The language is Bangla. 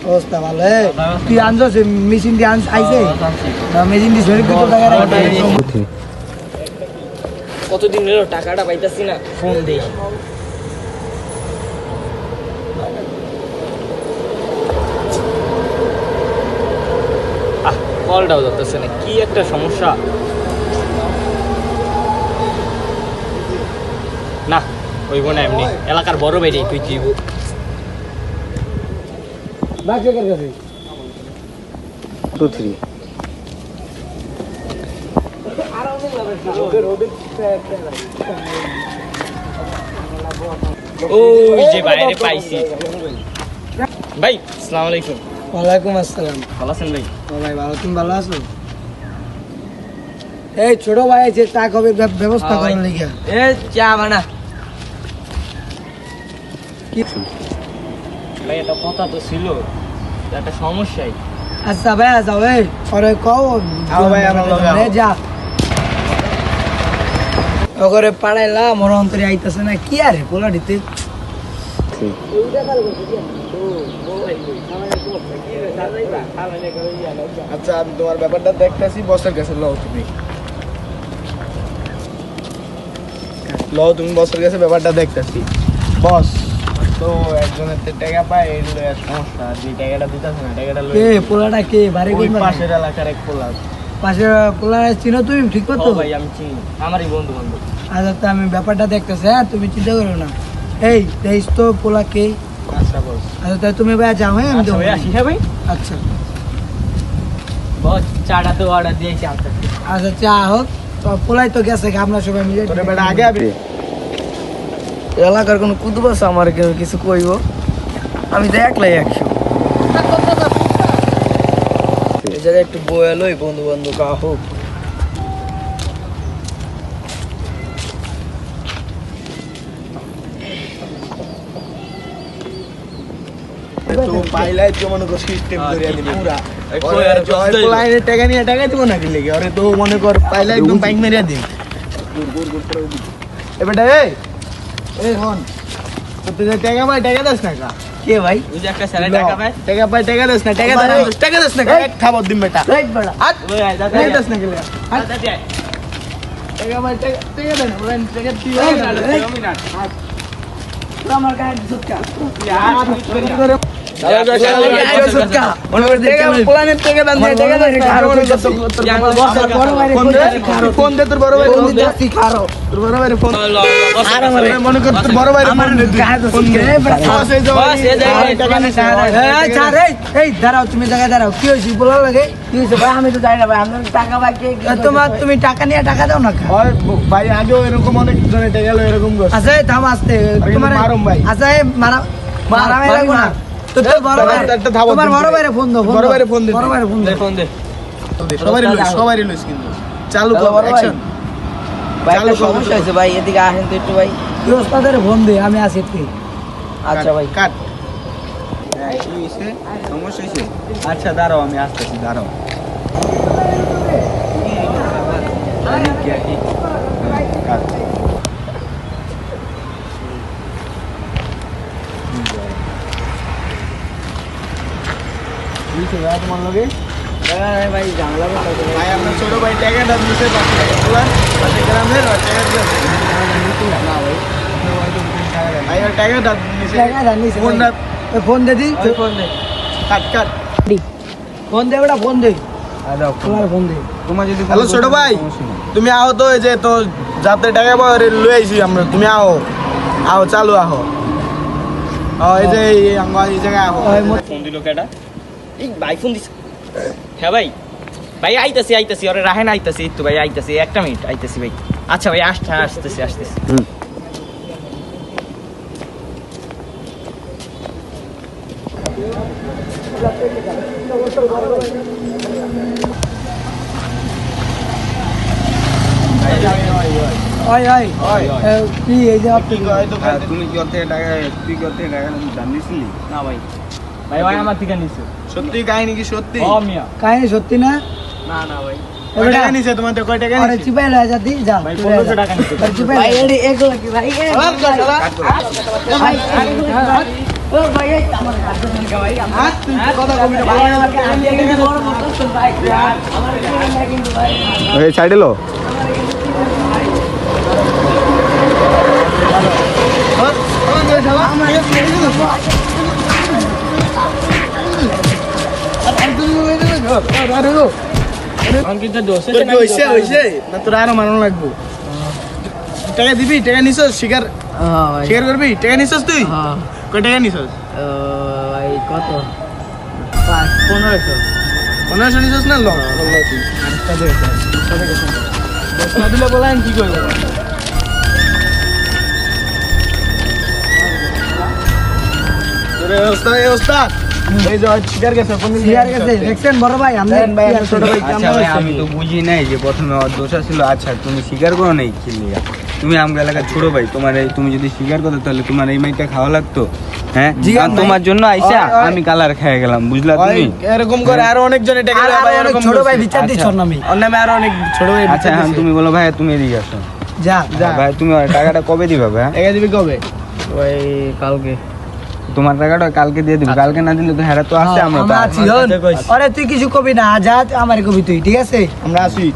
অবস্থা ভালো তুই আনছ মেশিন দিয়ে আইছে মেশিন দিয়ে শরীর কত টাকা কতদিন হলো টাকাটা পাইতাছি না ফোন দেই কলটাও ধরতেছে না কি একটা সমস্যা না হইব না এমনি এলাকার বড় বাইরে তুই জীব কাছে 2 3 ওই যে বাইরে পাইছি ভাই আসসালামু আলাইকুম ওয়ালাইকুম আসসালাম ভালো আছেন ভাই ভাই ভালো তুমি ভালো আছো এই ছোট ভাই আছে চা কবে ব্যবস্থা করার লাগিয়া এ চা বানা ভাই এটা কথা তো ছিল একটা সমস্যাই আচ্ছা ভাই যাও এই পরে কও ভাই আমার লগে যা ওগরে পাড়াইলা মোর অন্তরে আইতাছে না কি আরে পোলা দিতে আচ্ছা আমি তোমার ব্যাপারটা দেখতেছি বসের কাছে লও তুমি বসের কাছে ব্যাপারটা দেখতেছি বস তো একজনের টাকা পায় এই সমস্যা যে টাকাটা দিতেছে না টাকাটা কে পোলাটা কে বাড়ি ওই কোন পাশের এলাকার এক পোলা পাশে পোলা চিনো তুমি ঠিক তো ভাই আমি চিনি আমারই বন্ধু বান্ধব আচ্ছা তো আমি ব্যাপারটা দেখতেছি হ্যাঁ তুমি চিন্তা করো না এই দেখ তো পোলা কে আচ্ছা বস আচ্ছা তাই তুমি ভাই যাও হ্যাঁ আমি আচ্ছা ভাই আসি হ্যাঁ ভাই আচ্ছা বস চাটা তো অর্ডার দিয়েছি আনতে আচ্ছা চা হোক তো পোলাই তো গেছে আমরা সবাই মিলে তোরে বেটা আগে আবি এলাকার কোনো কুতুব আছে আমার কেউ কিছু কইব আমি তো একলাই 100 এই জায়গায় একটু বয়ালই বন্ধু বান্ধব কা হোক তো পাইলাই তো মনে কর সিস্টেম করে দিবি পুরা কই আর জয় পোলাইনে টাকা নিয়ে টাকা দিব নাকি লেগে আরে তো মনে কর পাইলাই একদম বাইক মেরিয়া দিন এবারে এই হন তো তুই টাকা দাস না কা কে ভাই ওই যে একটা স্যালাড টাকা ভাই টাকা দাস না টাকা দাস না এক খাবার দিন বেটা রাইট বড়া আট ওই আয় দাদা টাকা দাস না গেলে দাদা দিয়ে টাকা দেন বলেন টাকা দিও আমার গায়ে সুটকা ফোন দে তোর বড় ভাই মনে কর তোর বড় ভাই এই দাঁড়াও তুমি জায়গায় দাঁড়াও কি হয়েছি বলার লাগে কি হয়েছে ভাই আমি তো জানি না ভাই আমার টাকা বাকি তোমার তুমি টাকা নিয়ে টাকা দাও না ভাই আগেও এরকম অনেক জনে টাকা গেল এরকম আচ্ছা থাম আসতে তোমার মারুম ভাই আচ্ছা মারা মারা লাগবে না তো তোর বড় ভাই তোমার বড় ভাইরে ফোন দাও বড় ভাইরে ফোন দে বড় ভাইরে ফোন দাও ফোন দে সবারই লইস কিন্তু চালু কর অ্যাকশন ভাই একটা সমস্যা হয়েছে ভাই এদিকে আসেন তো একটু ভাই তুই ওস্তাদের ফোন দে আমি আসি একটু আচ্ছা ভাই কাট কি হইছে সমস্যা হইছে আচ্ছা দাঁড়াও আমি আসতেছি দাঁড়াও কাট বুঝছো ভাই তোমার লগে ভাই জানলা ভাই আপনার ছোট ভাই টাকাটা দিছে 5 টাকা তোলার 5 গ্রামের টাকা দিছে না ভাই ভাই ওর টাকাটা দিছে টাকা জানিস ফোনটা ফোন দে দি ফোন দে কাট ফোন দে ওটা ফোন দে তোমার ফোন দে তোমার যদি হ্যালো ছোট ভাই তুমি আও তো এই যে তো যাতে টাকা পাওয়ারে লই আইছি আমরা তুমি আও চালু আও এই যে এই জায়গায় আও ফোন দিল কেডা এই ভাই ফোন দিছে হ্যাঁ ভাই ভাই আইতাছি আরে রাহেন আইতাছি একটু ভাই আইতাছি একটা মিনিট আইতাছি ভাই আচ্ছা ভাই আসতেছি ওই কি এই যে আপনি তুমি কি অর্থে টাকা তুই কি অর্থে টাকা জানিসলি না ভাই ভাই আমার থেকে নিছে সত্যি কাহিনী কি সত্যি ও মিয়া কাহিনী সত্যি না না ভাই কয় টাকা নিছে তোমাদের কয় টাকা আরে নিছে চিপাই লয় যাতি যা ভাই 1500 টাকা নিছে চিপাই ভাই এডি 1 লাখ ভাই ও ভাই এই আমার কাছে নিয়ে ভাই হ্যাঁ, তুই কথা কবি না, ভাই আমাকে আগে কিন্তু বড় মতো শুন ভাই আমার কিন্তু কিন্তু ভাই এই সাইডে লো অঙ্কিত দোষে তোর কি হইছে হইছে না তোর আরো মানানো লাগবো টাকা দিবি টাকা নিছস স্বীকার হ্যাঁ ভাই স্বীকার করবি টাকা নিছস তুই হ্যাঁ কয় টাকা নিছস ভাই কত 1500 1500 নিছস না ল দিলে বলেন কি করবো এই ওস্তাদ এই যে স্বীকার গেছে শেয়ার গেছে দেখছেন বড় ভাই আমরা ছোট ভাই আচ্ছা ভাই আমি তো বুঝি নাই যে প্রথমে ওর দোষা ছিল আচ্ছা তুমি স্বীকার করো নাই কি লিগা তুমি আমগা এলাকার ছোট ভাই তোমার তুমি যদি স্বীকার করো তাহলে তোমার এই মাইটা খাওয়া লাগতো হ্যাঁ জি, আর ভাই। তোমার জন্য আইসা ওই, ওই। আমি কালার খেয়ে গেলাম বুঝলা তুমি এরকম করে আরো অনেক জনে টাকা আর ভাই অনেক এরকম ছোট ভাই করছে। বিচার দিচ্ছ আচ্ছা। না আমি ওর নামে আরো অনেক ছোট ভাই আচ্ছা এখন তুমি বলো ভাই তুমি এদিকে আসো যা যা। ভাই তুমি ওর টাকাটা কবে দিবা ভাই টাকা দিবি কবে ওই কালকে তোমার টাকাটা কালকে দিয়ে দিবি কালকে না দিলে তো হেরা তো আছে আমরা তো আমরা আছি হন। আরে তুই কিছু কবি না যা আমার কবি তুই ঠিক আছে আমরা আসি